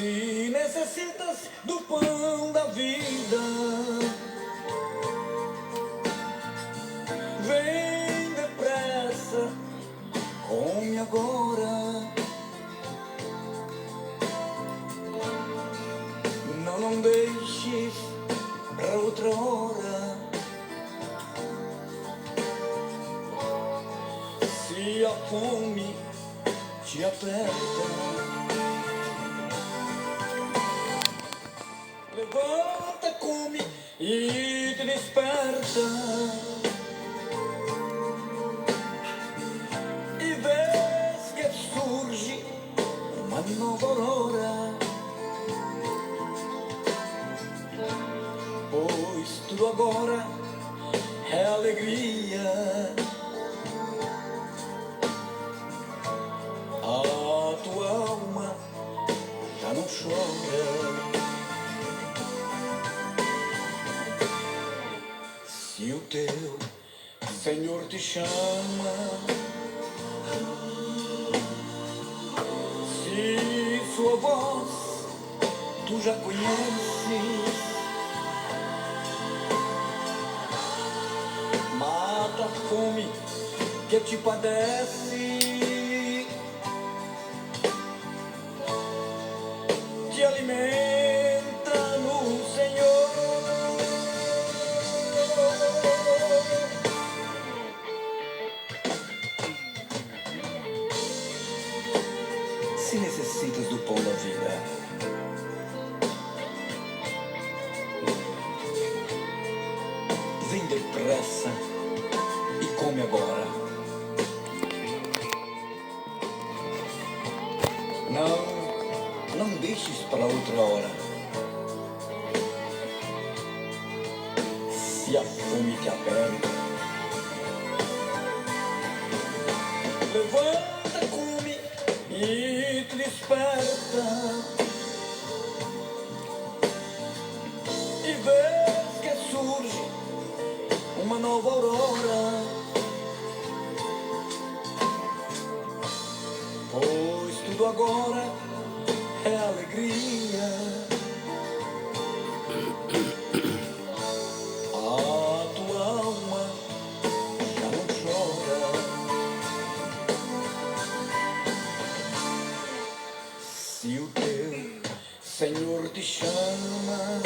Se necessitas do pão da vida, vem depressa, come agora. Não deixes pra outra hora. Se a fome te aperta, levanta, come e te desperta. E vês que surge uma nova aurora. Pois tudo agora é alegria. A tua alma já não chora. Se o teu Senhor te chama, se sua voz tu já conheces, mata a fome que te padece, te alimenta no Senhor. Se necessitas do pão da vida, vem depressa e come agora. Não deixes para outra hora. Se a fome te aperta, levanta, come e te desperta. E vês que surge uma nova aurora. Pois tudo agora é alegria. A tua alma já não chora. Se o teu Senhor te chama,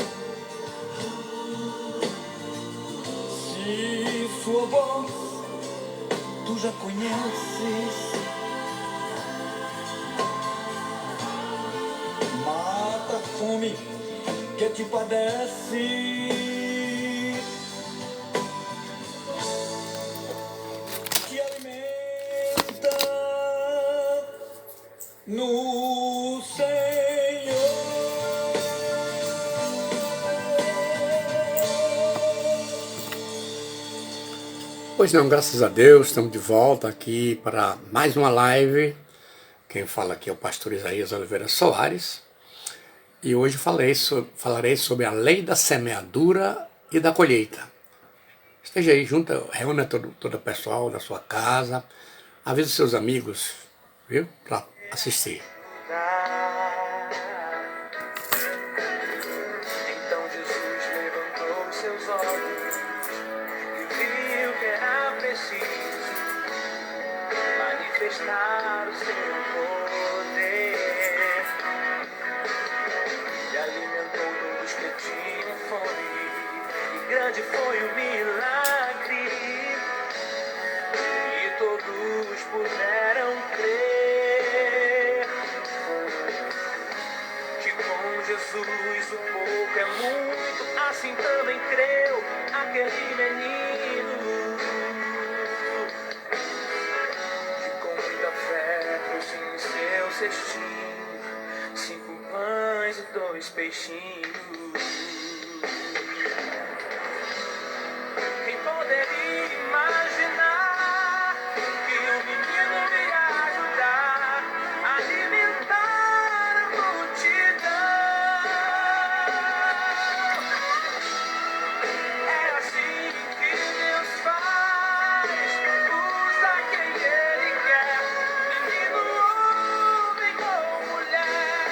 se sua voz tu já conheces, mata a fome que te padece, te alimenta no Senhor. Pois não, graças a Deus, estamos de volta aqui para mais uma live. Quem fala aqui é o pastor Isaías Oliveira Soares. E hoje falarei sobre a lei da semeadura e da colheita. Esteja aí junto, reúna todo o pessoal da sua casa, avise seus amigos, viu? Para assistir. Então Jesus levantou seus olhos e viu que era preciso manifestar o seu poder. E alimentou todos que tinham fome, e grande foi o milagre, e todos puderam crer que com Jesus o pouco é muito, assim também creu aquele menino, que com muita fé trouxe em seu cestinho 5 pães e 2 peixinhos. Quem poderia imaginar que o menino iria ajudar a alimentar a multidão? É assim que Deus faz, usa quem Ele quer, menino, homem ou mulher.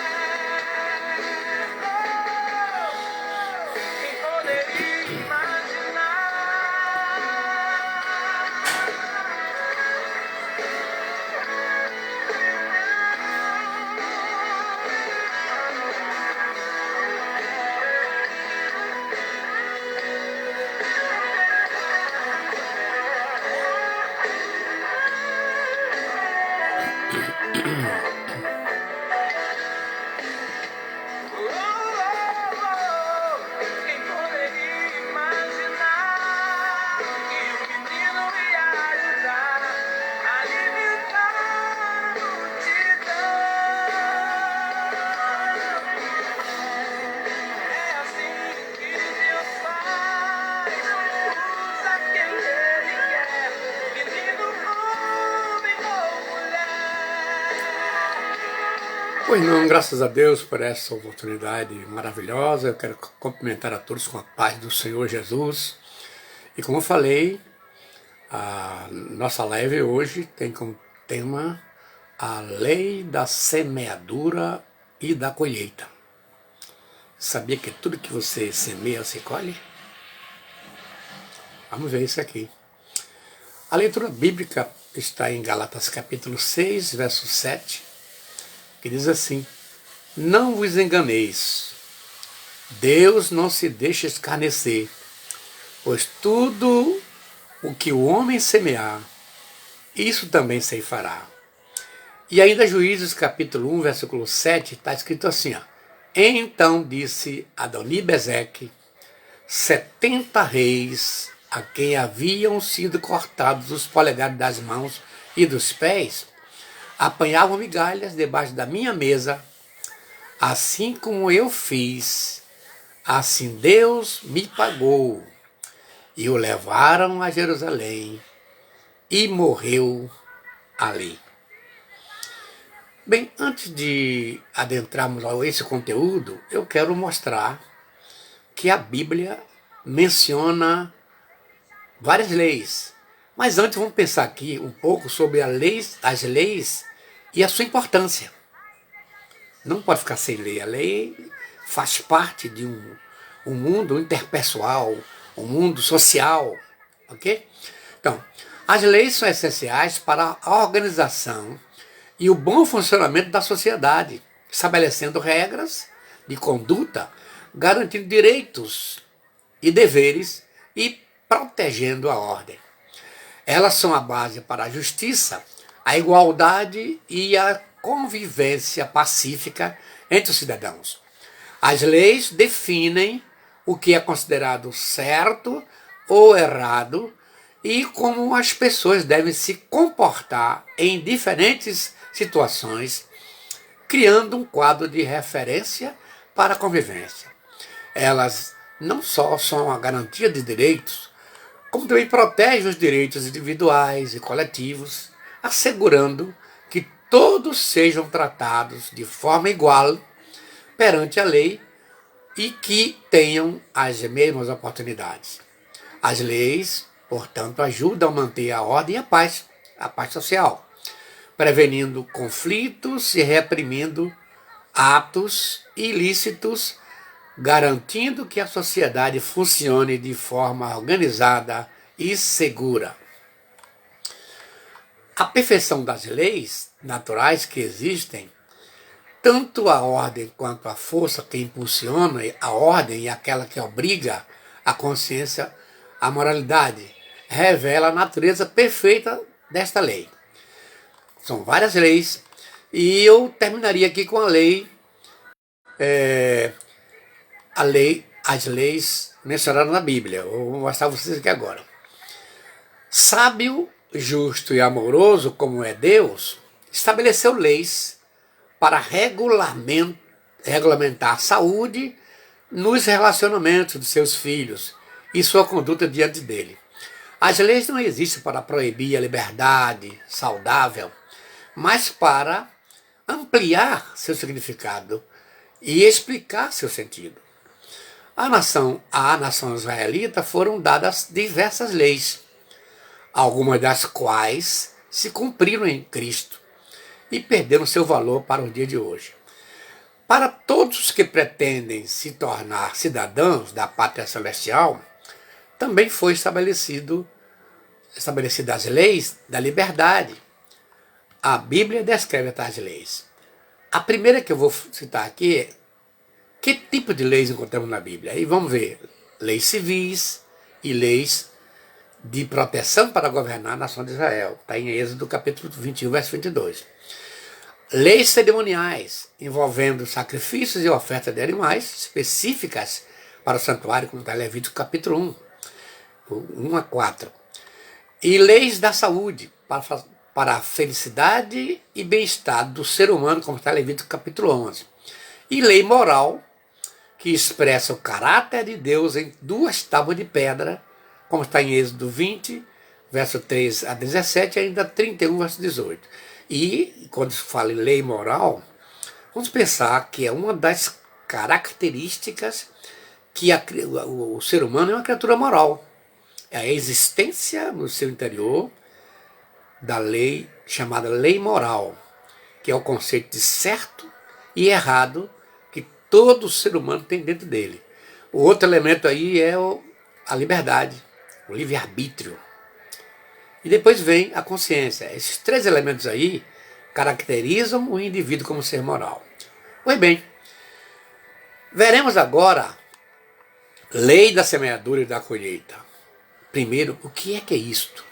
Pois não, graças a Deus por essa oportunidade maravilhosa. Eu quero cumprimentar a todos com a paz do Senhor Jesus. E como eu falei, a nossa live hoje tem como tema a lei da semeadura e da colheita. Sabia que tudo que você semeia, você colhe? Vamos ver isso aqui. A leitura bíblica está em Gálatas capítulo 6, verso 7, que diz assim: não vos enganeis, Deus não se deixa escarnecer, pois tudo o que o homem semear, isso também ceifará. E ainda Juízes capítulo 1, versículo 7, está escrito assim, ó: então disse Adoni-Bezeque, 70 reis a quem haviam sido cortados os polegares das mãos e dos pés, apanhavam migalhas debaixo da minha mesa, assim como eu fiz, assim Deus me pagou. E o levaram a Jerusalém e morreu ali. Bem, antes de adentrarmos a esse conteúdo, eu quero mostrar que a Bíblia menciona várias leis. Mas antes vamos pensar aqui um pouco sobre as leis e a sua importância. Não pode ficar sem lei. A lei faz parte de um mundo interpessoal, um mundo social, ok? Então, as leis são essenciais para a organização e o bom funcionamento da sociedade, estabelecendo regras de conduta, garantindo direitos e deveres e protegendo a ordem. Elas são a base para a justiça, a igualdade e a convivência pacífica entre os cidadãos. As leis definem o que é considerado certo ou errado e como as pessoas devem se comportar em diferentes situações, criando um quadro de referência para a convivência. Elas não só são a garantia de direitos, como também protegem os direitos individuais e coletivos, assegurando que todos sejam tratados de forma igual perante a lei e que tenham as mesmas oportunidades. As leis, portanto, ajudam a manter a ordem e a paz social, prevenindo conflitos e reprimindo atos ilícitos, garantindo que a sociedade funcione de forma organizada e segura. A perfeição das leis naturais que existem, tanto a ordem quanto a força que impulsiona a ordem e aquela que obriga a consciência, a moralidade, revela a natureza perfeita desta lei. São várias leis e eu terminaria aqui com as leis mencionadas na Bíblia. Vou mostrar a vocês aqui agora. Sábio, justo e amoroso como é Deus, estabeleceu leis para regulamentar a saúde nos relacionamentos de seus filhos e sua conduta diante dele. As leis não existem para proibir a liberdade saudável, mas para ampliar seu significado e explicar seu sentido. À nação israelita foram dadas diversas leis, algumas das quais se cumpriram em Cristo e perderam seu valor para o dia de hoje. Para todos os que pretendem se tornar cidadãos da pátria celestial, também foi estabelecidas as leis da liberdade. A Bíblia descreve tais leis. A primeira que eu vou citar aqui é: que tipo de leis encontramos na Bíblia? Aí vamos ver: leis civis e leis de proteção para governar a nação de Israel. Está em Êxodo capítulo 21, verso 22. Leis cerimoniais, envolvendo sacrifícios e ofertas de animais específicas para o santuário, como está em Levítico capítulo 1 a 4. E leis da saúde, para a felicidade e bem-estar do ser humano, como está em Levítico capítulo 11. E lei moral, que expressa o caráter de Deus em 2 tábuas de pedra, como está em Êxodo 20, verso 3 a 17, e ainda 31, verso 18. E, quando se fala em lei moral, Vamos pensar que é uma das características que o ser humano é uma criatura moral. É a existência no seu interior da lei chamada lei moral, que é o conceito de certo e errado que todo ser humano tem dentro dele. O outro elemento aí é a liberdade, o livre-arbítrio. E depois vem a consciência. Esses três elementos aí caracterizam o indivíduo como ser moral. Pois bem, veremos agora lei da semeadura e da colheita. Primeiro, o que é isto?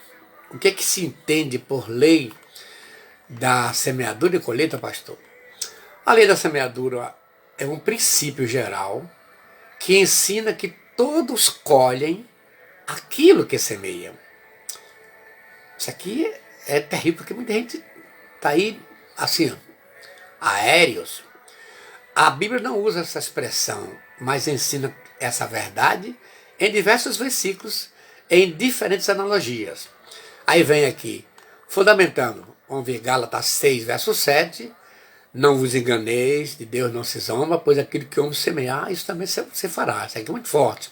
O que é que se entende por lei da semeadura e colheita, pastor? A lei da semeadura é um princípio geral que ensina que todos colhem aquilo que semeiam. Isso aqui é terrível, porque muita gente está aí, assim, aéreos. A Bíblia não usa essa expressão, mas ensina essa verdade em diversos versículos, em diferentes analogias. Aí vem aqui, fundamentando, vamos ver Gálatas 6, verso 7, não vos enganeis, de Deus não se zomba, pois aquilo que o homem semear, isso também você fará. Isso aqui é muito forte.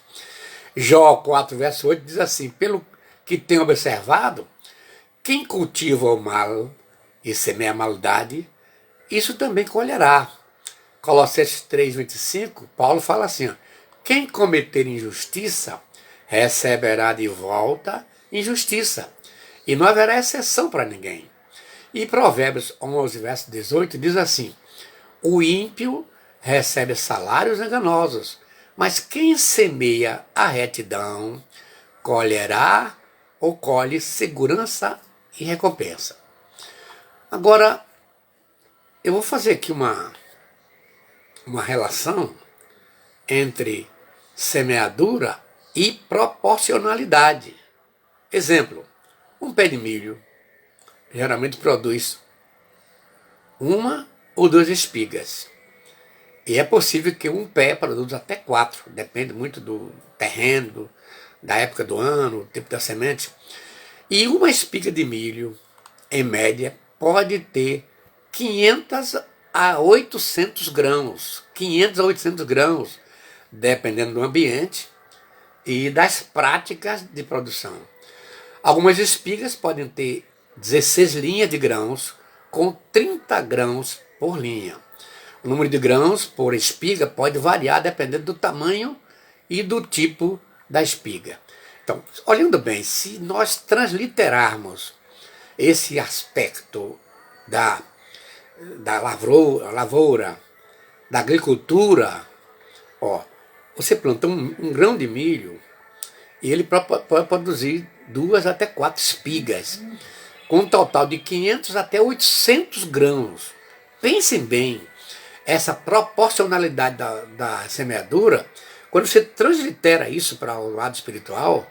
Jó 4, verso 8 diz assim, pelo que tenho observado, quem cultiva o mal e semeia a maldade, isso também colherá. Colossenses 3, 25, Paulo fala assim, ó, quem cometer injustiça, receberá de volta injustiça, e não haverá exceção para ninguém. E Provérbios 11, verso 18 diz assim, o ímpio recebe salários enganosos, mas quem semeia a retidão, colherá ou colhe segurança e recompensa. Agora, eu vou fazer aqui uma relação entre semeadura e proporcionalidade. Exemplo, um pé de milho geralmente produz uma ou duas espigas. E é possível que um pé produza até 4, depende muito do terreno, da época do ano, do tipo da semente. E uma espiga de milho, em média, pode ter 500 a 800 grãos. 500 a 800 grãos, dependendo do ambiente e das práticas de produção. Algumas espigas podem ter 16 linhas de grãos, com 30 grãos por linha. O número de grãos por espiga pode variar dependendo do tamanho e do tipo da espiga. Então, olhando bem, se nós transliterarmos esse aspecto da lavoura, da agricultura, ó, você planta um grão de milho e ele pode produzir 2 até 4 espigas, com um total de 500 até 800 grãos. Pensem bem, essa proporcionalidade da semeadura, quando você translitera isso para o lado espiritual,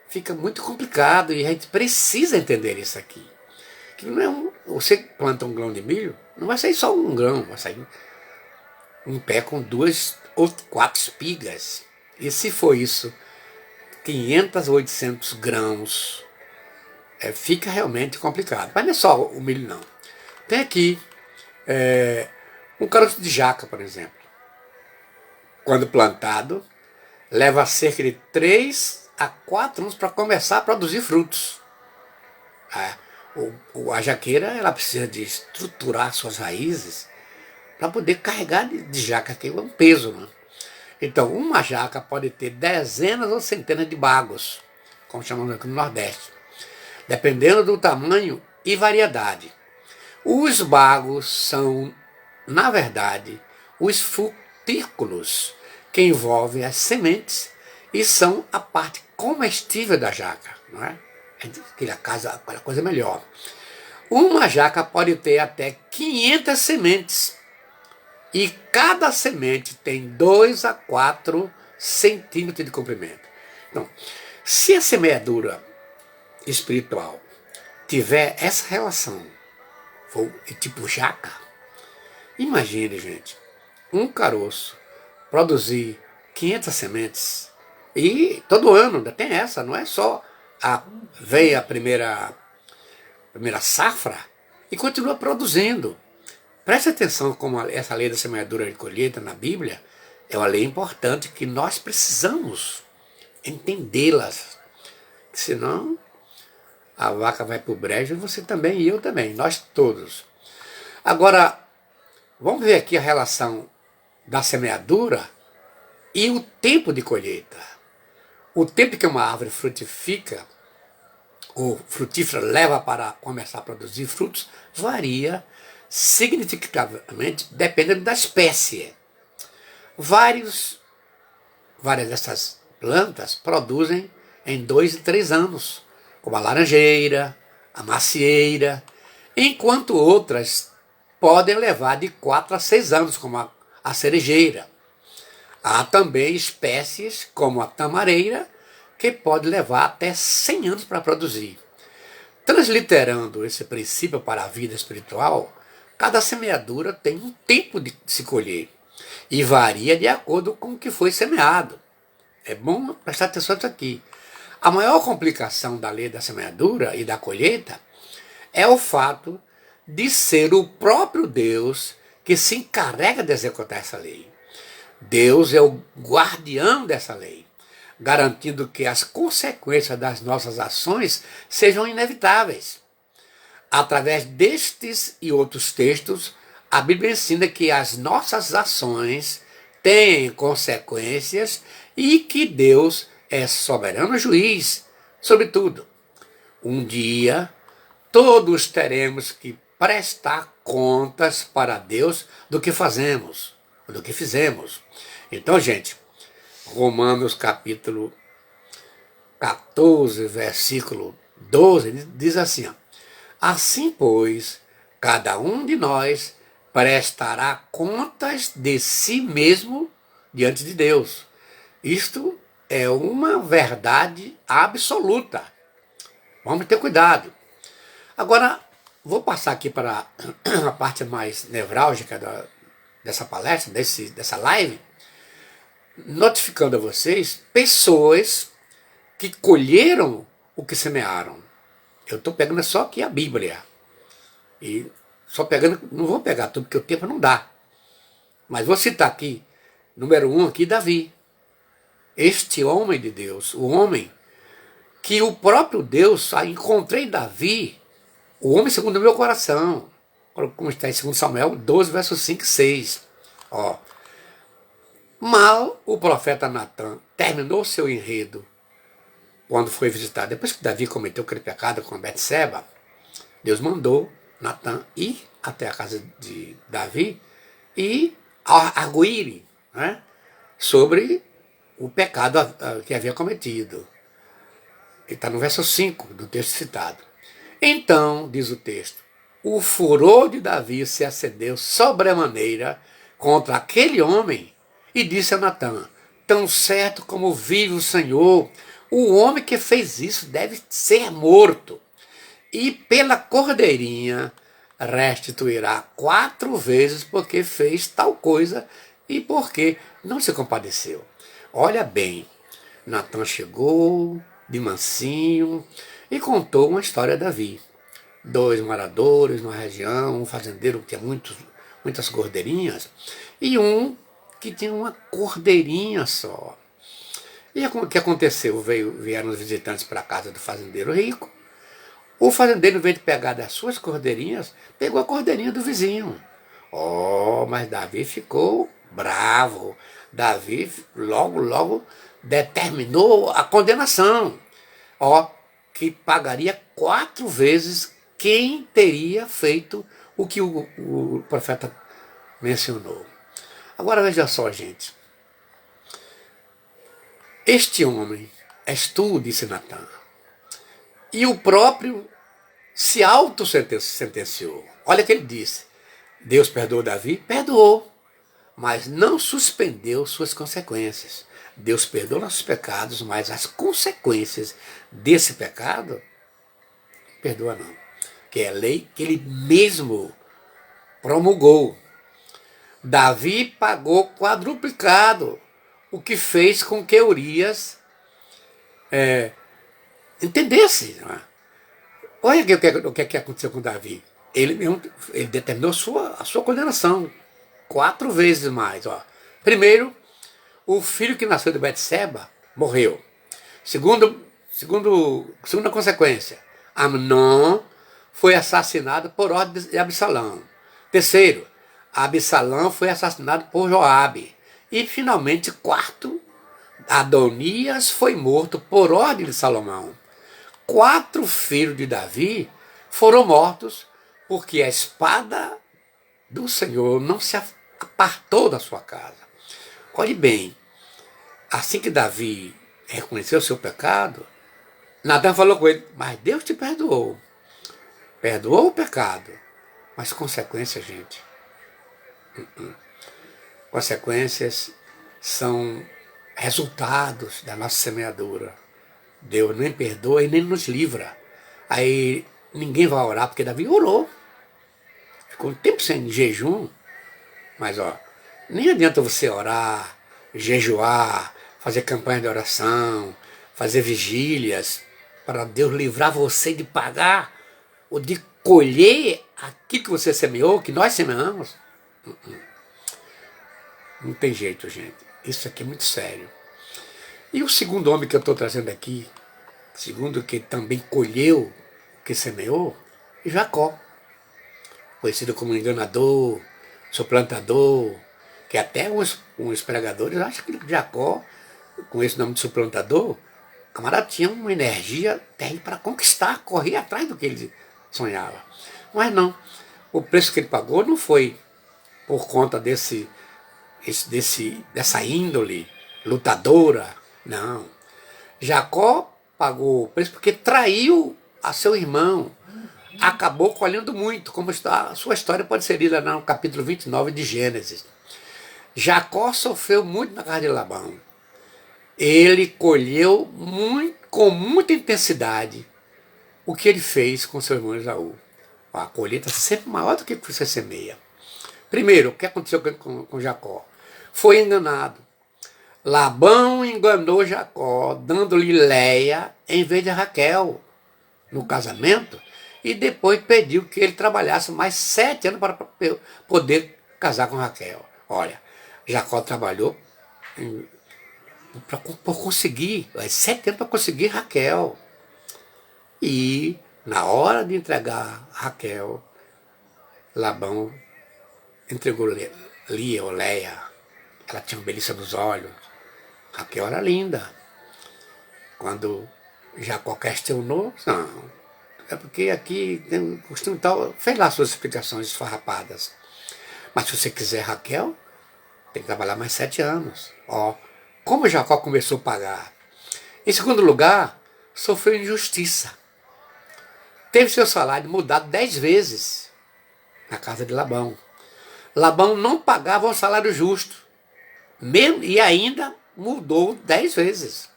fica muito complicado e a gente precisa entender isso aqui. Que não é você planta um grão de milho, não vai sair só um grão, vai sair um pé com 2 ou 4 espigas. E se for isso, 500 ou 800 grãos, fica realmente complicado. Mas não é só o milho não. Tem aqui um caroço de jaca, por exemplo. Quando plantado, leva cerca de 3 a 4 anos para começar a produzir frutos. A jaqueira ela precisa de estruturar suas raízes para poder carregar de jaca, que é um peso. Né? Então, uma jaca pode ter dezenas ou centenas de bagos, como chamamos aqui no Nordeste, dependendo do tamanho e variedade. Os bagos são, na verdade, os frutículos que envolvem as sementes e são a parte comestível da jaca, não é? Aquela coisa melhor. Uma jaca pode ter até 500 sementes e cada semente tem 2 a 4 centímetros de comprimento. Então, se a semeadura espiritual tiver essa relação, for tipo jaca, imagine, gente, um caroço produzir 500 sementes e todo ano ainda tem essa, não é só veio a primeira safra e continua produzindo. Preste atenção como essa lei da semeadura e colheita na Bíblia é uma lei importante que nós precisamos entendê-las. Senão a vaca vai para o brejo e você também e eu também, nós todos. Agora, vamos ver aqui a relação da semeadura e o tempo de colheita. O tempo que uma árvore frutifica, ou frutífera leva para começar a produzir frutos, varia significativamente dependendo da espécie. Várias dessas plantas produzem em 2 e 3 anos, como a laranjeira, a macieira, enquanto outras podem levar de 4 a 6 anos, como a cerejeira. Há também espécies, como a tamareira, que pode levar até 100 anos para produzir. Transliterando esse princípio para a vida espiritual, cada semeadura tem um tempo de se colher e varia de acordo com o que foi semeado. É bom prestar atenção nisso aqui. A maior complicação da lei da semeadura e da colheita é o fato de ser o próprio Deus que se encarrega de executar essa lei. Deus é o guardião dessa lei, garantindo que as consequências das nossas ações sejam inevitáveis. Através destes e outros textos, a Bíblia ensina que as nossas ações têm consequências e que Deus é soberano juiz sobre tudo. Um dia, todos teremos que prestar contas para Deus do que fazemos, do que fizemos. Então, gente, Romanos capítulo 14, versículo 12, diz assim, ó, assim, pois, cada um de nós prestará contas de si mesmo diante de Deus. Isto é uma verdade absoluta. Vamos ter cuidado. Agora, vou passar aqui para a parte mais nevrálgica dessa palestra, dessa live, notificando a vocês pessoas que colheram o que semearam. Eu estou pegando só aqui a Bíblia. E só pegando, não vou pegar tudo, porque o tempo não dá. Mas vou citar aqui, número 1 aqui, Davi. Este homem de Deus, o homem que o próprio Deus, encontrei em Davi, o homem segundo o meu coração, como está em 2 Samuel 12, versos 5 e 6. Ó, mal o profeta Natan terminou seu enredo quando foi visitado. Depois que Davi cometeu aquele pecado com Betseba, Deus mandou Natan ir até a casa de Davi e arguir, né, sobre o pecado que havia cometido. Que está no verso 5 do texto citado. Então, diz o texto, o furor de Davi se acendeu sobremaneira contra aquele homem e disse a Natã, tão certo como vive o Senhor, o homem que fez isso deve ser morto. E pela cordeirinha restituirá 4 vezes porque fez tal coisa e porque não se compadeceu. Olha bem, Natã chegou de mansinho e contou uma história de Davi. 2 moradores numa região, um fazendeiro que tinha muitas cordeirinhas e um que tinha uma cordeirinha só. E o que aconteceu? Vieram os visitantes para a casa do fazendeiro rico. O fazendeiro, em vez de pegar das suas cordeirinhas, pegou a cordeirinha do vizinho. Oh, mas Davi ficou bravo. Davi logo determinou a condenação. Ó, que pagaria 4 vezes quem teria feito o que o profeta mencionou. Agora veja só, gente. Este homem és tu, disse Natã. E o próprio se auto-sentenciou. Olha o que ele disse. Deus perdoou Davi? Perdoou. Mas não suspendeu suas consequências. Deus perdoa nossos pecados, mas as consequências desse pecado, perdoa não. Que é a lei que ele mesmo promulgou. Davi pagou quadruplicado, o que fez com que Urias entendesse. Não é? Olha o que aconteceu com Davi. ele mesmo ele determinou a sua condenação 4 vezes mais. Ó. Primeiro, o filho que nasceu de Betseba morreu. Segunda consequência, Amnon foi assassinado por ordem de Absalão. Terceiro, Absalão foi assassinado por Joabe. E finalmente, quarto, Adonias foi morto por ordem de Salomão. 4 filhos de Davi foram mortos porque a espada do Senhor não se apartou da sua casa. Olhe bem, assim que Davi reconheceu o seu pecado, Natan falou com ele, mas Deus te perdoou. Perdoou o pecado. Mas consequências, gente. Consequências são resultados da nossa semeadura. Deus nem perdoa e nem nos livra. Aí ninguém vai orar, porque Davi orou. Ficou um tempo sem jejum. Mas, ó, nem adianta você orar, jejuar, fazer campanha de oração, fazer vigílias, para Deus livrar você de pagar ou de colher aquilo que você semeou, que nós semeamos. Não tem jeito, gente. Isso aqui é muito sério. E o segundo homem que eu estou trazendo aqui, segundo que também colheu o que semeou, Jacó. Conhecido como enganador, suplantador, que até os pregadores acham que Jacó, com esse nome de suplantador, o camarada tinha uma energia terrível para conquistar, correr atrás do que ele sonhava. Mas não, o preço que ele pagou não foi por conta dessa índole lutadora, não. Jacó pagou o preço porque traiu a seu irmão, acabou colhendo muito, como está, a sua história pode ser lida no capítulo 29 de Gênesis. Jacó sofreu muito na casa de Labão. Ele colheu com muita intensidade o que ele fez com seu irmão Esaú. A colheita é sempre maior do que você semeia. Primeiro, o que aconteceu com Jacó? Foi enganado. Labão enganou Jacó, dando-lhe Léia em vez de Raquel no casamento, e depois pediu que ele trabalhasse mais 7 anos para poder casar com Raquel. Olha, Jacó trabalhou por conseguir, 7 anos para conseguir Raquel. E na hora de entregar Raquel, Labão entregou Lia ou Léia. Ela tinha uma beleza nos olhos. Raquel era linda. Quando Jacó questionou, não, é porque aqui tem um costume tal, fez lá suas explicações esfarrapadas. Mas se você quiser Raquel, tem que trabalhar mais 7 anos. Ó, como Jacó começou a pagar. Em segundo lugar, sofreu injustiça. Teve seu salário mudado 10 vezes na casa de Labão. Labão não pagava um salário justo. Mesmo, e ainda mudou 10 vezes.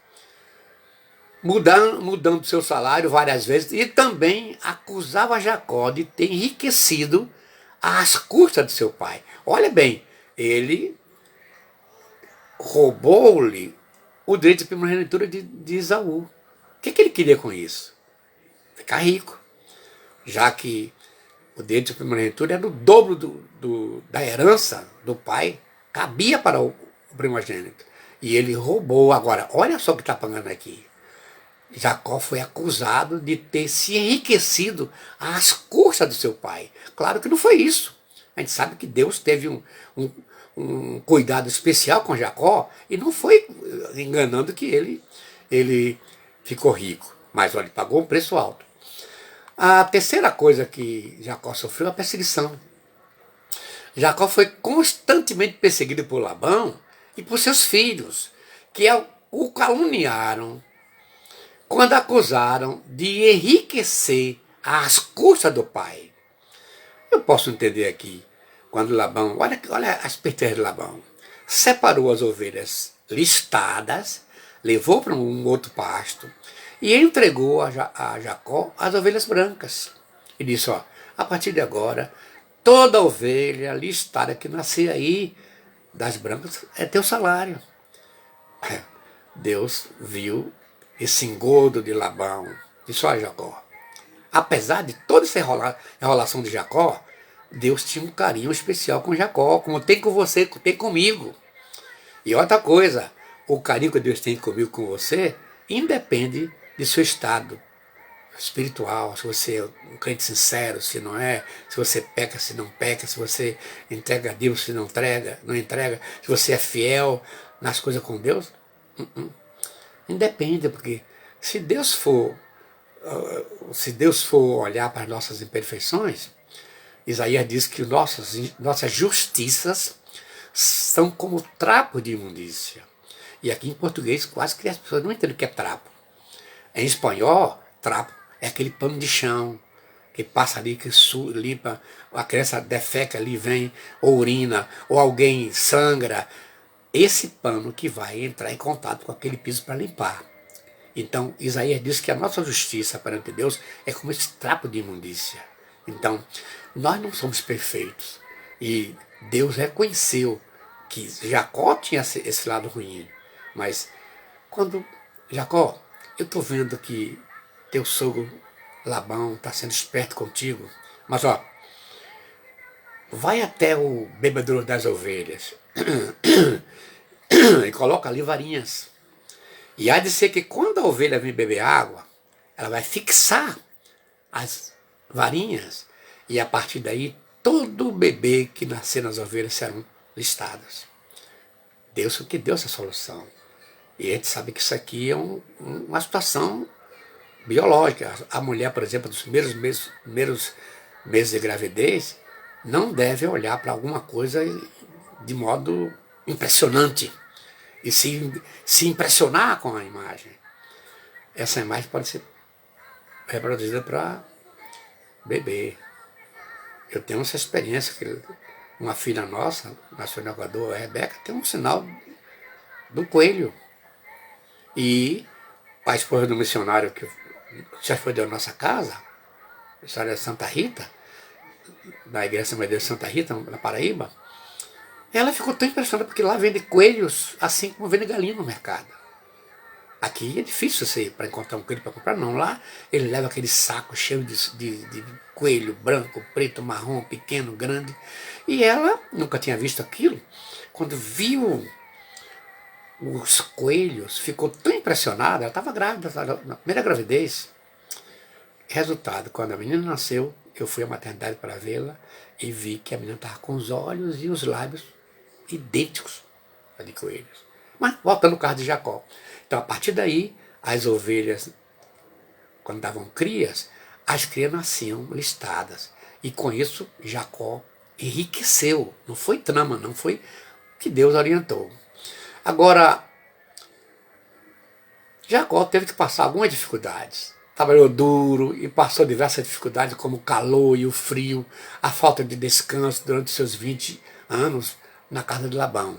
Mudando seu salário várias vezes. E também acusava Jacó de ter enriquecido às custas de seu pai. Olha bem, ele roubou-lhe o direito de primogenitura de Esaú. O que ele queria com isso? Ficar rico. Já que o direito de primogenitura era o dobro da herança do pai, cabia para o primogênito. E ele roubou. Agora, olha só o que está pagando aqui. Jacó foi acusado de ter se enriquecido às custas do seu pai. Claro que não foi isso. A gente sabe que Deus teve um cuidado especial com Jacó e não foi enganando que ele ficou rico. Mas olha, ele pagou um preço alto. A terceira coisa que Jacó sofreu é a perseguição. Jacó foi constantemente perseguido por Labão e por seus filhos, que o caluniaram quando acusaram de enriquecer às custas do pai. Eu posso entender aqui, quando Labão, olha a esperteza de Labão, separou as ovelhas listadas, levou para um outro pasto e entregou a Jacó as ovelhas brancas. E disse, ó, a partir de agora, toda ovelha listada que nascer aí das brancas é teu salário. Deus viu esse engodo de Labão. Disse, ó Jacó, apesar de toda essa enrolação de Jacó, Deus tinha um carinho especial com Jacó, como tem com você, tem comigo. E outra coisa, o carinho que Deus tem comigo, com você, independe de seu estado espiritual, se você é um crente sincero, se não é, se você peca, se não peca, se você entrega a Deus, se não entrega, se você é fiel nas coisas com Deus. Independe, porque se Deus for olhar para as nossas imperfeições, Isaías diz que nossas justiças são como trapo de imundícia. E aqui em português quase que as pessoas não entendem o que é trapo. Em espanhol, trapo é aquele pano de chão que passa ali, que limpa, a criança defeca ali, vem, ou urina, ou alguém sangra. Esse pano que vai entrar em contato com aquele piso para limpar. Então, Isaías diz que a nossa justiça perante Deus é como esse trapo de imundícia. Então, nós não somos perfeitos. E Deus reconheceu que Jacó tinha esse lado ruim. Mas, quando Jacó, eu estou vendo que teu sogro Labão está sendo esperto contigo, mas ó, vai até o bebedouro das ovelhas e coloca ali varinhas. E há de ser que quando a ovelha vem beber água, ela vai fixar as varinhas e a partir daí todo bebê que nascer nas ovelhas serão listados. Deus que deu essa solução. E a gente sabe que isso aqui é uma situação biológica. A mulher, por exemplo, dos primeiros meses de gravidez, não deve olhar para alguma coisa de modo impressionante e se impressionar com a imagem. Essa imagem pode ser reproduzida para bebê. Eu tenho essa experiência que uma filha nossa, nasceu no Equador, a Rebeca, tem um sinal do coelho. E a esposa do missionário que já foi da nossa casa, a história de Santa Rita, da igreja São Deus de Santa Rita, na Paraíba, ela ficou tão impressionada porque lá vende coelhos assim como vende galinha no mercado. Aqui é difícil você para encontrar um coelho para comprar, não. Lá ele leva aquele saco cheio de coelho branco, preto, marrom, pequeno, grande. E ela nunca tinha visto aquilo. Quando viu os coelhos, ficou tão impressionada, ela estava grávida, na primeira gravidez. Resultado, quando a menina nasceu, eu fui à maternidade para vê-la e vi que a menina estava com os olhos e os lábios idênticos a de coelhos. Mas voltando ao caso de Jacó. Então, a partir daí, as ovelhas, quando davam crias, as crias nasciam listadas. E com isso, Jacó enriqueceu. Não foi trama, não foi que Deus orientou. Agora, Jacó teve que passar algumas dificuldades. Trabalhou duro e passou diversas dificuldades, como o calor e o frio, a falta de descanso durante seus 20 anos na casa de Labão.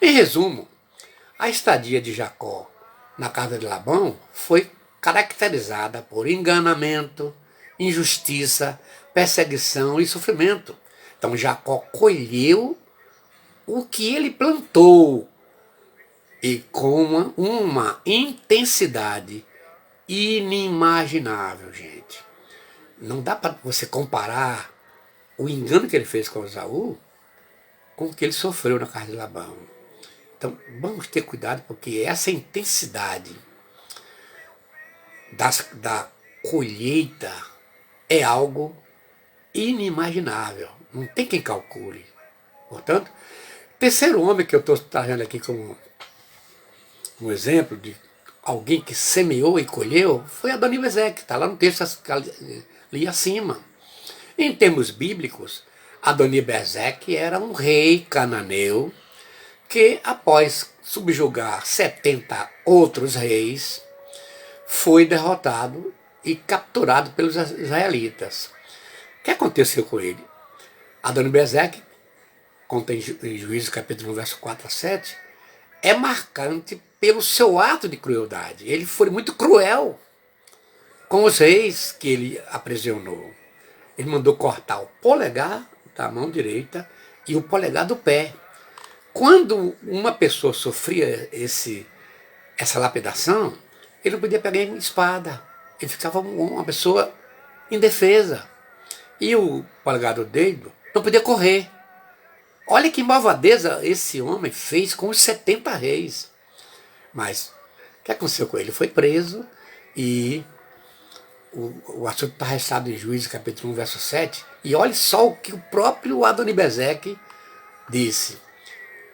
Em resumo, a estadia de Jacó na casa de Labão foi caracterizada por enganamento, injustiça, perseguição e sofrimento. Então Jacó colheu o que ele plantou e com uma intensidade inimaginável, gente. Não dá para você comparar o engano que ele fez com Esaú com o que ele sofreu na casa de Labão. Então, vamos ter cuidado, porque essa intensidade da colheita é algo inimaginável. Não tem quem calcule. Portanto, terceiro homem que eu estou trazendo aqui como um exemplo de alguém que semeou e colheu foi Adoni-Bezeque, está lá no texto ali acima. Em termos bíblicos, Adoni-Bezeque era um rei cananeu que, após subjugar 70 outros reis, foi derrotado e capturado pelos israelitas. O que aconteceu com ele? Adoni-Bezeque, conta em Juízes capítulo 1, verso 4 a 7, é marcante pelo seu ato de crueldade. Ele foi muito cruel com os reis que ele aprisionou. Ele mandou cortar o polegar da mão direita e o polegar do pé. Quando uma pessoa sofria essa lapidação, ele não podia pegar em espada. Ele ficava uma pessoa indefesa. E o polegar do dedo não podia correr. Olha que malvadeza esse homem fez com os 70 reis. Mas o que aconteceu com ele? Ele foi preso e o assunto está registrado em Juízes capítulo 1, verso 7. E olhe só o que o próprio Adonibezeque disse.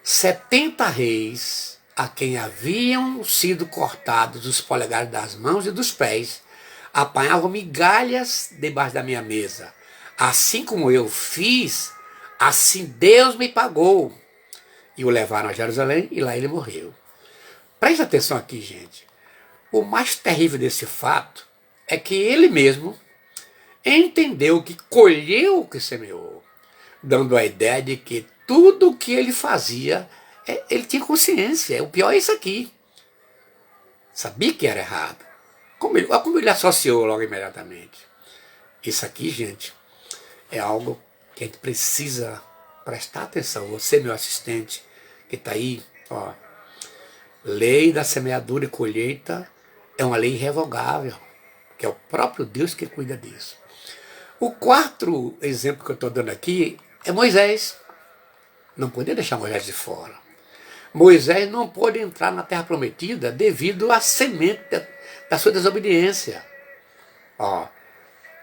70 reis a quem haviam sido cortados os polegares das mãos e dos pés apanhavam migalhas debaixo da minha mesa. Assim como eu fiz, assim Deus me pagou. E o levaram a Jerusalém e lá ele morreu. Preste atenção aqui, gente. O mais terrível desse fato é que ele mesmo entendeu que colheu o que semeou, dando a ideia de que tudo o que ele fazia, ele tinha consciência. O pior é isso aqui. Sabia que era errado. Como ele associou logo imediatamente. Isso aqui, gente, é algo que a gente precisa prestar atenção. Você, meu assistente, que está aí, ó. Lei da semeadura e colheita é uma lei irrevogável, que é o próprio Deus que cuida disso. O quarto exemplo que eu estou dando aqui é Moisés. Não podia deixar Moisés de fora. Moisés não pôde entrar na terra prometida devido à semente da sua desobediência. Ó,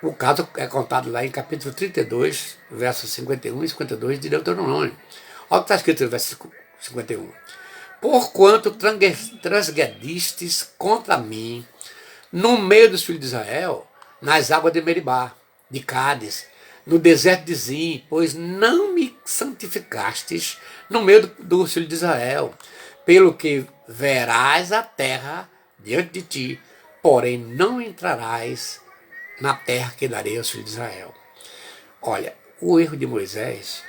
o caso é contado lá em capítulo 32, versos 51 e 52 de Deuteronômio. Olha o que está escrito no verso 51. Porquanto transgredistes contra mim no meio dos filhos de Israel, nas águas de Meribá, de Cádiz, no deserto de Zim, pois não me santificastes no meio dos filhos de Israel, pelo que verás a terra diante de ti, porém não entrarás na terra que darei aos filhos de Israel. Olha, o erro de Moisés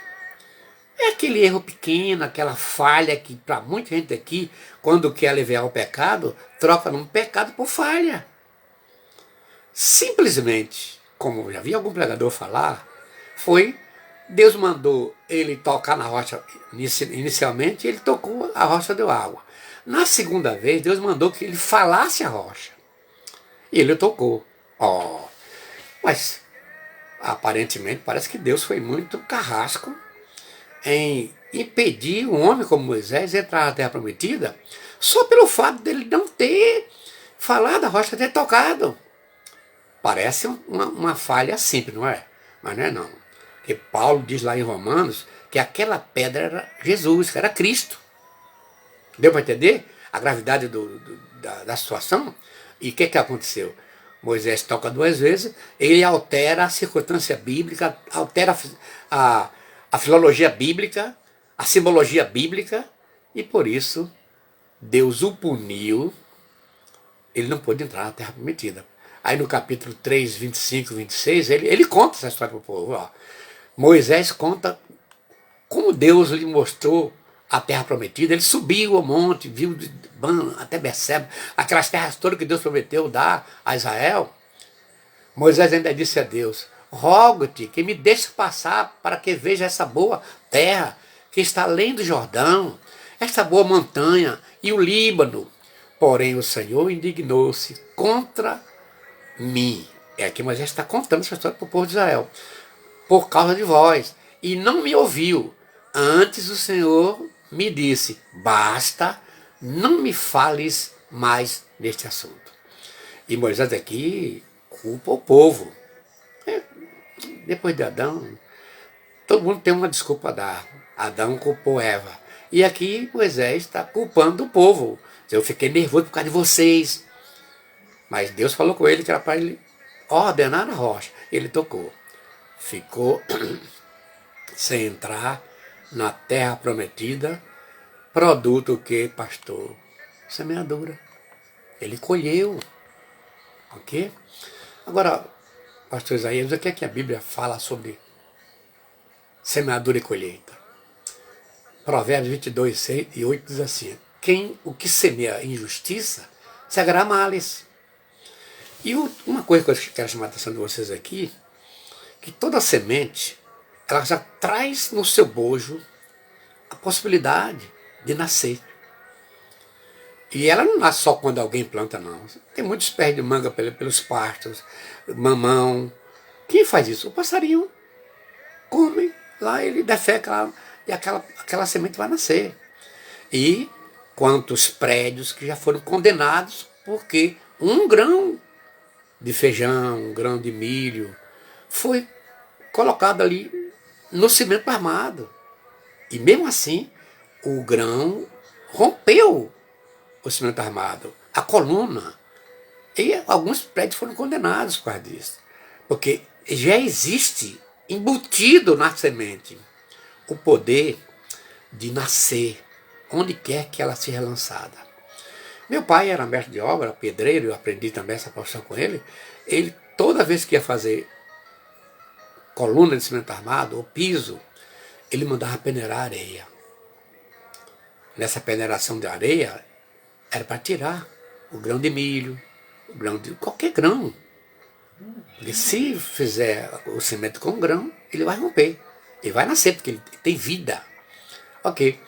é aquele erro pequeno, aquela falha que para muita gente aqui, quando quer aliviar o pecado, troca um pecado por falha. Simplesmente, como já vi algum pregador falar, Deus mandou ele tocar na rocha inicialmente, ele tocou, a rocha deu água. Na segunda vez, Deus mandou que ele falasse a rocha. E ele tocou. Mas, aparentemente, parece que Deus foi muito carrasco em impedir um homem como Moisés entrar na terra prometida só pelo fato dele não ter falado, a rocha ter tocado. Parece uma falha simples, não é? Mas não é não. Porque Paulo diz lá em Romanos que aquela pedra era Jesus, que era Cristo. Deu para entender a gravidade da situação? E o que aconteceu? Moisés toca 2 vezes, ele altera a circunstância bíblica, altera a filologia bíblica, a simbologia bíblica, e por isso Deus o puniu, ele não pôde entrar na terra prometida. Aí no capítulo 3, 25 e 26, ele conta essa história para o povo. Ó. Moisés conta como Deus lhe mostrou a terra prometida. Ele subiu ao monte, viu até Berseba, aquelas terras todas que Deus prometeu dar a Israel. Moisés ainda disse a Deus: rogo-te que me deixe passar para que veja essa boa terra que está além do Jordão, esta boa montanha e o Líbano. Porém o Senhor indignou-se contra mim. É aqui Moisés está contando essa história para o povo de Israel. Por causa de vós. E não me ouviu. Antes o Senhor me disse: basta, não me fales mais neste assunto. E Moisés aqui culpa o povo. Depois de Adão, todo mundo tem uma desculpa a dar. Adão culpou Eva. E aqui Moisés está culpando o povo. Eu fiquei nervoso por causa de vocês. Mas Deus falou com ele que era para ele ordenar a rocha. Ele tocou. Ficou sem entrar na terra prometida. Produto que, pastor? Semeadura. Ele colheu. Ok? Agora, pastor Isaías, o que é que a Bíblia fala sobre semeadura e colheita? Provérbios 22, 6 e 8 diz assim: o que semeia injustiça, segará males. E uma coisa que eu quero chamar a atenção de vocês aqui, que toda semente, ela já traz no seu bojo a possibilidade de nascer. E ela não nasce só quando alguém planta, não. Tem muitos pés de manga pelos pastos, mamão, Quem faz isso? O passarinho come, lá ele defeca lá, e aquela semente vai nascer. E quantos prédios que já foram condenados porque um grão de feijão, um grão de milho foi colocado ali no cimento armado. E mesmo assim, o grão rompeu o cimento armado, a coluna. E alguns prédios foram condenados por causa disso. Porque já existe embutido na semente o poder de nascer onde quer que ela seja lançada. Meu pai era mestre de obra, pedreiro, eu aprendi também essa profissão com ele. Ele, toda vez que ia fazer coluna de cimento armado, ou piso, ele mandava peneirar areia. Nessa peneiração de areia, era para tirar o grão de milho, o grão de qualquer grão. Porque se fizer o cimento com grão, ele vai romper. Ele vai nascer, porque ele tem vida. Ok.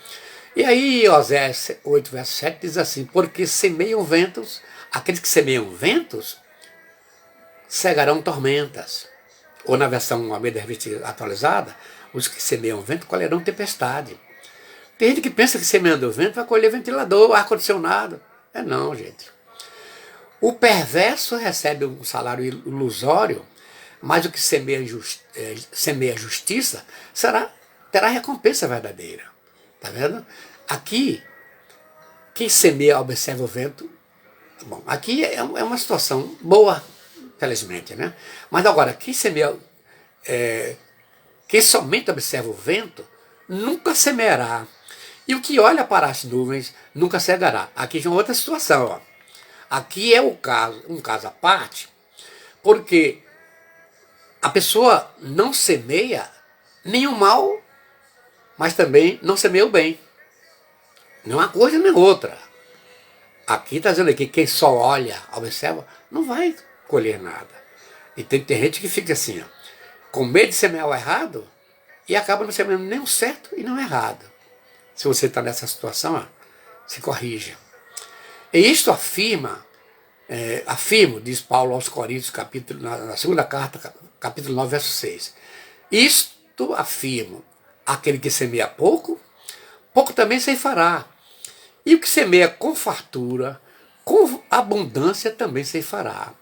E aí, Osés 8, verso 7 diz assim: porque semeiam ventos, aqueles que semeiam ventos, cegarão tormentas. Ou na versão Almeida Revista atualizada, os que semeiam vento colherão tempestade. Tem gente que pensa que semeando vento vai colher ventilador, ar-condicionado. É não, gente. O perverso recebe um salário ilusório, mas o que semeia justiça terá recompensa verdadeira. Tá vendo? Aqui, quem semeia observa o vento. Bom, aqui é uma situação boa, felizmente, né? Mas agora, quem somente observa o vento, nunca semeará. E o que olha para as nuvens, nunca cegará. Aqui já é outra situação, ó. Aqui é um caso à parte, porque a pessoa não semeia nem o mal, mas também não semeia o bem. Não é uma coisa nem outra. Aqui está dizendo que quem só olha, observa, não vai colher nada. E tem gente que fica assim, ó, com medo de semear o errado e acaba não semeando nem o certo e não o errado. Se você está nessa situação, ó, se corrija. E isto afirmo, diz Paulo aos Coríntios, na segunda carta, capítulo 9, verso 6. Isto afirmo, aquele que semeia pouco, pouco também ceifará. E o que semeia com fartura, com abundância também ceifará.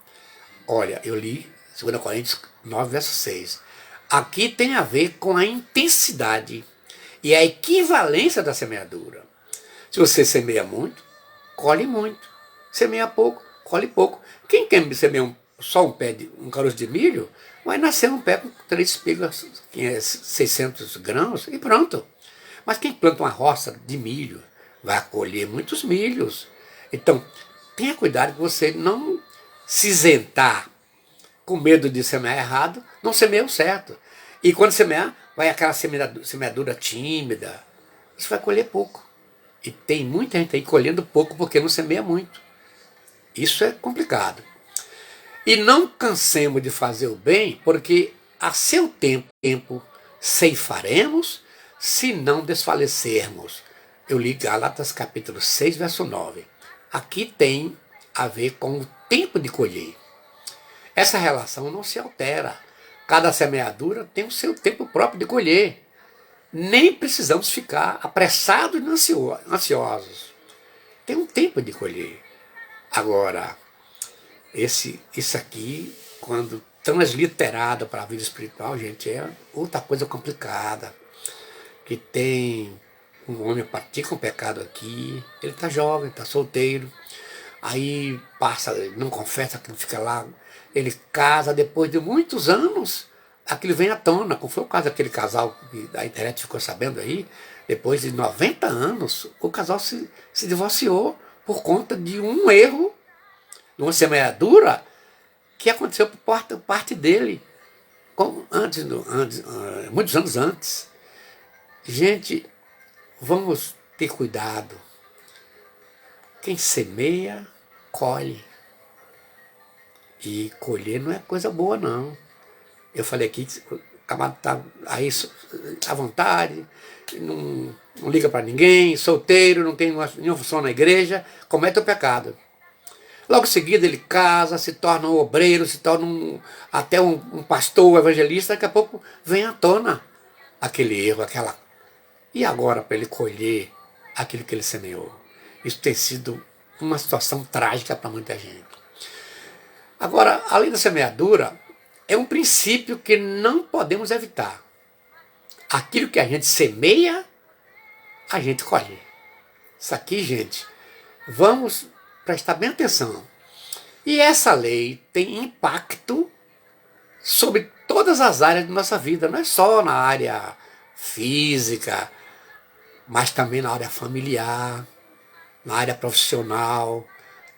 Olha, eu li 2 Coríntios 9, verso 6. Aqui tem a ver com a intensidade e a equivalência da semeadura. Se você semeia muito, colhe muito. Semeia pouco, colhe pouco. Quem quer semear só um caroço de milho, vai nascer um pé com 3 espigas, 600 grãos e pronto. Mas quem planta uma roça de milho, vai colher muitos milhos. Então, tenha cuidado que você não se isentar com medo de semear errado, não semeia o certo. E quando semear, vai aquela semeadura tímida. Você vai colher pouco. E tem muita gente aí colhendo pouco porque não semeia muito. Isso é complicado. E não cansemos de fazer o bem, porque a seu tempo ceifaremos, se não desfalecermos. Eu li Gálatas capítulo 6, verso 9. Aqui tem a ver com o tempo de colher. Essa relação não se altera. Cada semeadura tem o seu tempo próprio de colher. Nem precisamos ficar apressados e ansiosos. Tem um tempo de colher. Agora, isso aqui, quando transliterado para a vida espiritual, gente, é outra coisa complicada. Que tem um homem pratica um pecado aqui, ele está jovem, está solteiro, aí passa, não confessa, aquilo fica lá, ele casa, depois de muitos anos, aquilo vem à tona, como foi o caso daquele casal que a internet ficou sabendo aí, depois de 90 anos, o casal se divorciou por conta de um erro, de uma semeadura que aconteceu por parte dele, muitos anos antes. Gente, vamos ter cuidado. Quem semeia, colhe. E colher não é coisa boa, não. Eu falei aqui, o camarada está aí à vontade, não liga para ninguém, solteiro, não tem nenhuma função na igreja, comete o pecado. Logo em seguida ele casa, se torna um obreiro, se torna até um pastor, um evangelista, daqui a pouco vem à tona aquele erro, aquela... E agora para ele colher aquilo que ele semeou? Isso tem sido uma situação trágica para muita gente. Agora, além da semeadura, é um princípio que não podemos evitar. Aquilo que a gente semeia, a gente colhe. Isso aqui, gente, vamos prestar bem atenção. E essa lei tem impacto sobre todas as áreas de nossa vida, não é só na área física, mas também na área familiar, na área profissional,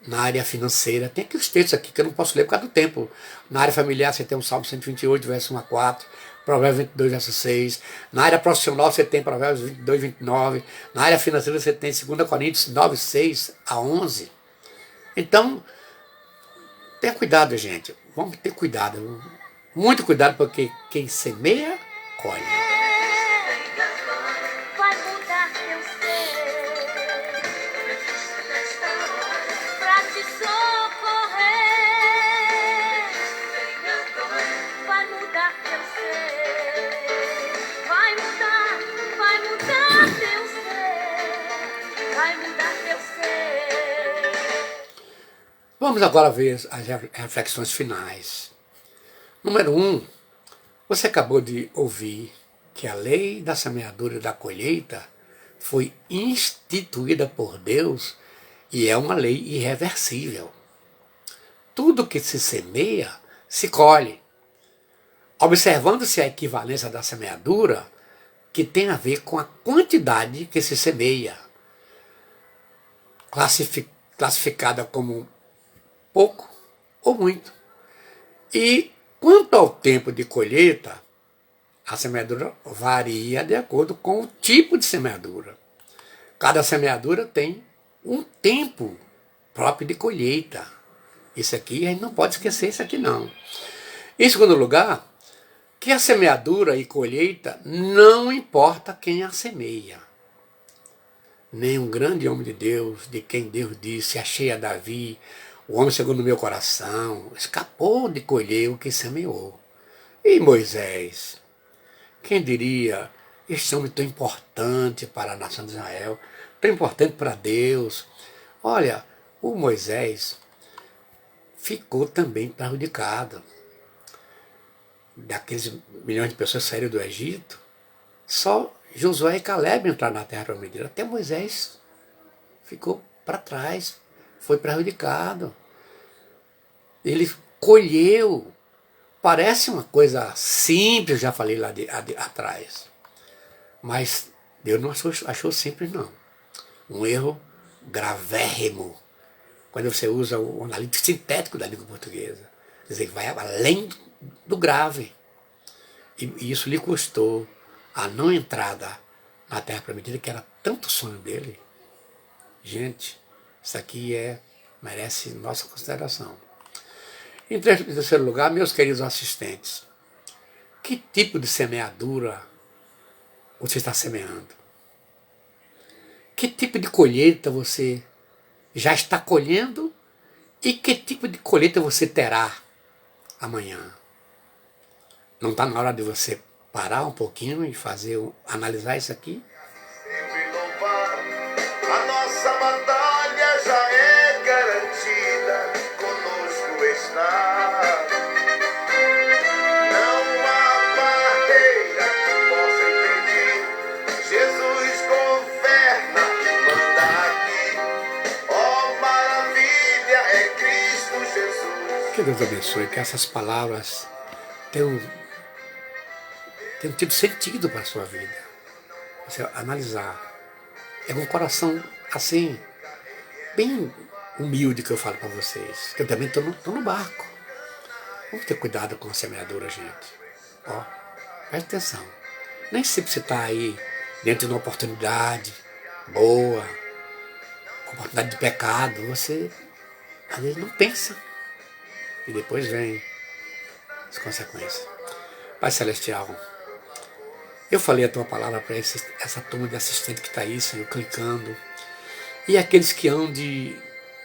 na área financeira. Tem aqui os textos aqui que eu não posso ler por causa do tempo. Na área familiar você tem o Salmo 128, verso 1 a 4, Provérbios 22, verso 6. Na área profissional você tem Provérbios 22, 29. Na área financeira você tem 2 Coríntios 9, 6 a 11. Então, tenha cuidado, gente. Vamos ter cuidado. Muito cuidado, porque quem semeia, colhe. Vai mudar teu ser pra te socorrer. Vai mudar teu ser. Vai mudar teu ser. Vai mudar teu ser. Vamos agora ver as reflexões finais. Número 1, você acabou de ouvir que a lei da semeadura e da colheita foi instituída por Deus e é uma lei irreversível. Tudo que se semeia, se colhe. Observando-se a equivalência da semeadura, que tem a ver com a quantidade que se semeia, classificada como pouco ou muito. E quanto ao tempo de colheita, a semeadura varia de acordo com o tipo de semeadura. Cada semeadura tem um tempo próprio de colheita. Isso aqui, a gente não pode esquecer isso aqui não. Em segundo lugar, que a semeadura e colheita não importa quem a semeia. Nem um grande homem de Deus, de quem Deus disse, achei a Davi, o homem segundo o meu coração, escapou de colher o que semeou. E Moisés? Quem diria, este homem tão importante para a nação de Israel, tão importante para Deus. Olha, o Moisés ficou também prejudicado. Daqueles milhões de pessoas que saíram do Egito, só Josué e Caleb entraram na terra prometida. Até Moisés ficou para trás, foi prejudicado. Ele colheu. Parece uma coisa simples, já falei lá atrás. Mas Deus não achou simples, não. Um erro gravérrimo. Quando você usa o analítico sintético da língua portuguesa. Quer dizer, vai além do grave. E isso lhe custou a não entrada na Terra Prometida, que era tanto sonho dele. Gente, isso aqui merece nossa consideração. Em terceiro lugar, meus queridos assistentes, que tipo de semeadura você está semeando? Que tipo de colheita você já está colhendo e que tipo de colheita você terá amanhã? Não está na hora de você parar um pouquinho e analisar isso aqui? Sempre louvar, a nossa batalha já é garantida, conosco está. Não há barreira que possa impedir, Jesus governa e manda aqui. Oh, maravilha é Cristo Jesus. Que Deus abençoe, que essas palavras tenham tido sentido para a sua vida. Você analisar. É com um coração assim, bem humilde que eu falo para vocês. Que eu também estou no barco. Vamos ter cuidado com a semeadura, gente. Ó, preste atenção. Nem sempre você está aí dentro de uma oportunidade boa, oportunidade de pecado. Você, às vezes, não pensa. E depois vem as consequências. Pai Celestial, eu falei a tua palavra para essa turma de assistente que está aí, Senhor, clicando. E aqueles que hão de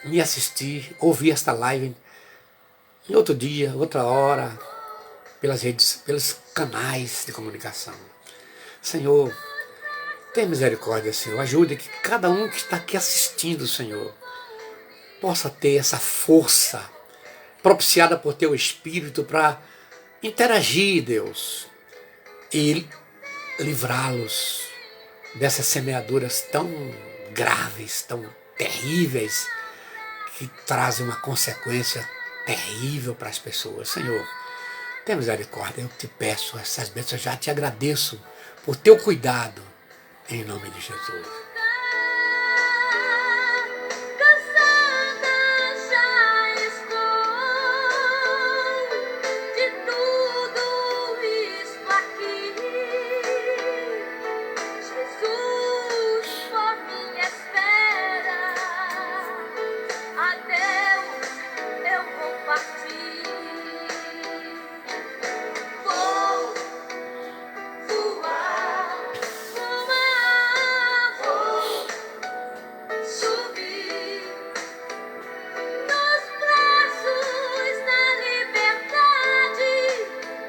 me assistir, ouvir esta live em outro dia, outra hora, pelas redes, pelos canais de comunicação. Senhor, tenha misericórdia, Senhor. Ajude que cada um que está aqui assistindo, Senhor, possa ter essa força propiciada por Teu Espírito para interagir, Deus, e livrá-los dessas semeaduras tão graves, tão terríveis, que trazem uma consequência terrível para as pessoas. Senhor, tenha misericórdia, eu te peço essas bênçãos, já te agradeço por Teu cuidado, em nome de Jesus. Cansada já estou de tudo isto aqui. Jesus, por mim espera. Adeus, eu vou partir. Vou voar, vou subir nos braços da liberdade,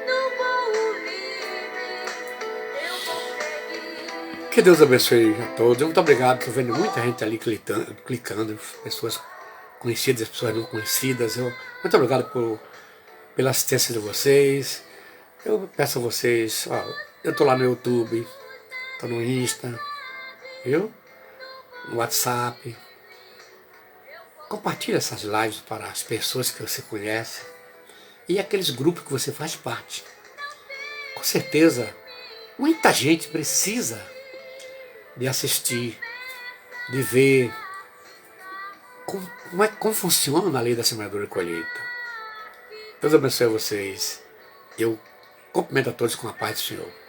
no voo livre eu vou seguir. Que Deus abençoe a todos. Muito obrigado. Estou vendo muita gente ali clicando, pessoas conhecidas, pessoas não conhecidas. Muito obrigado pela assistência de vocês. Eu peço a vocês, eu estou lá no YouTube, estou no Insta, viu? No WhatsApp. Compartilhe essas lives para as pessoas que você conhece e aqueles grupos que você faz parte. Com certeza, muita gente precisa de assistir, de ver como funciona a lei da semeadura e colheita. Deus abençoe vocês. Eu cumprimento a todos com a paz do Senhor.